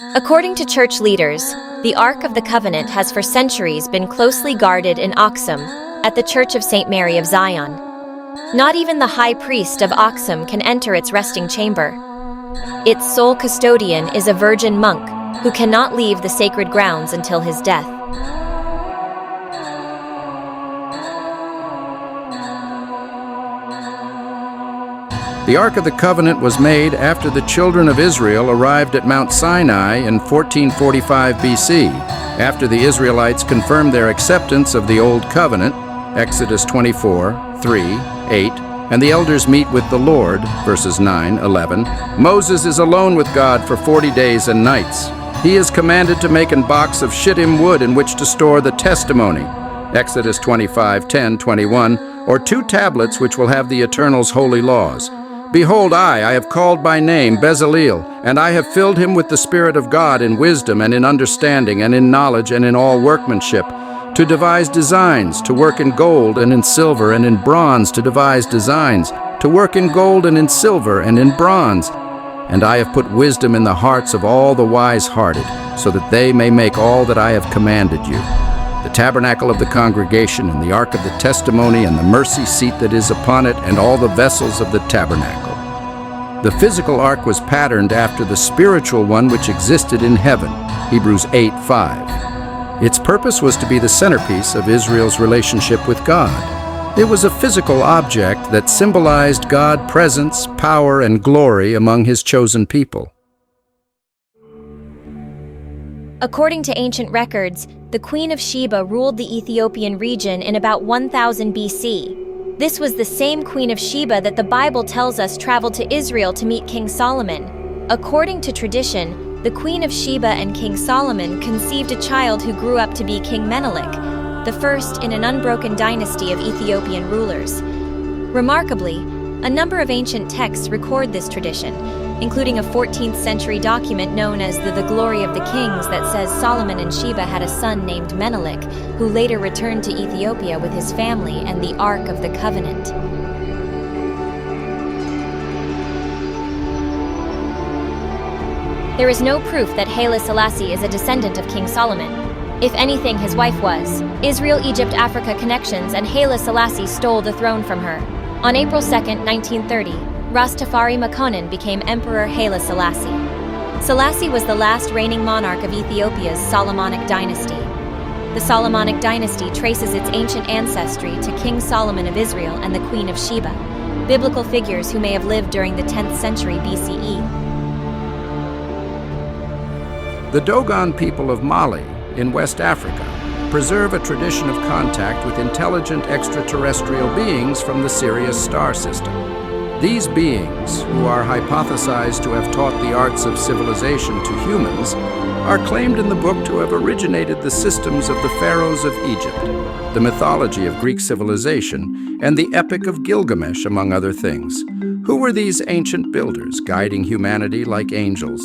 According to church leaders, the Ark of the Covenant has for centuries been closely guarded in Aksum, at the Church of St. Mary of Zion. Not even the high priest of Aksum can enter its resting chamber. Its sole custodian is a virgin monk who cannot leave the sacred grounds until his death. The Ark of the Covenant was made after the children of Israel arrived at Mount Sinai in 1445 BC, after the Israelites confirmed their acceptance of the Old Covenant, Exodus 24, 3, 8, and the elders meet with the Lord, verses 9, 11. Moses is alone with God for 40 days and nights. He is commanded to make an box of shittim wood in which to store the testimony, Exodus 25, 10, 21, or 2 tablets which will have the Eternal's holy laws. Behold, I have called by name Bezaleel, and I have filled him with the Spirit of God in wisdom and in understanding and in knowledge and in all workmanship, to devise designs, to work in gold and in silver and in bronze, to devise designs, to work in gold and in silver and in bronze. And I have put wisdom in the hearts of all the wise-hearted, so that they may make all that I have commanded you. The tabernacle of the congregation, and the ark of the testimony, and the mercy seat that is upon it, and all the vessels of the tabernacle. The physical ark was patterned after the spiritual one which existed in heaven, Hebrews 8:5. Its purpose was to be the centerpiece of Israel's relationship with God. It was a physical object that symbolized God's presence, power, and glory among His chosen people. According to ancient records, the Queen of Sheba ruled the Ethiopian region in about 1000 BC. This was the same Queen of Sheba that the Bible tells us traveled to Israel to meet King Solomon. According to tradition, the Queen of Sheba and King Solomon conceived a child who grew up to be King Menelik, the first in an unbroken dynasty of Ethiopian rulers. Remarkably, a number of ancient texts record this tradition, including a 14th century document known as the Glory of the Kings that says Solomon and Sheba had a son named Menelik, who later returned to Ethiopia with his family and the Ark of the Covenant. There is no proof that Haile Selassie is a descendant of King Solomon. If anything, his wife was. Israel-Egypt-Africa connections, and Haile Selassie stole the throne from her. On April 2, 1930, Rastafari Makonnen became Emperor Haile Selassie. Selassie was the last reigning monarch of Ethiopia's Solomonic dynasty. The Solomonic dynasty traces its ancient ancestry to King Solomon of Israel and the Queen of Sheba, biblical figures who may have lived during the 10th century BCE. The Dogon people of Mali, in West Africa, preserve a tradition of contact with intelligent extraterrestrial beings from the Sirius star system. These beings, who are hypothesized to have taught the arts of civilization to humans, are claimed in the book to have originated the systems of the pharaohs of Egypt, the mythology of Greek civilization, and the Epic of Gilgamesh, among other things. Who were these ancient builders, guiding humanity like angels?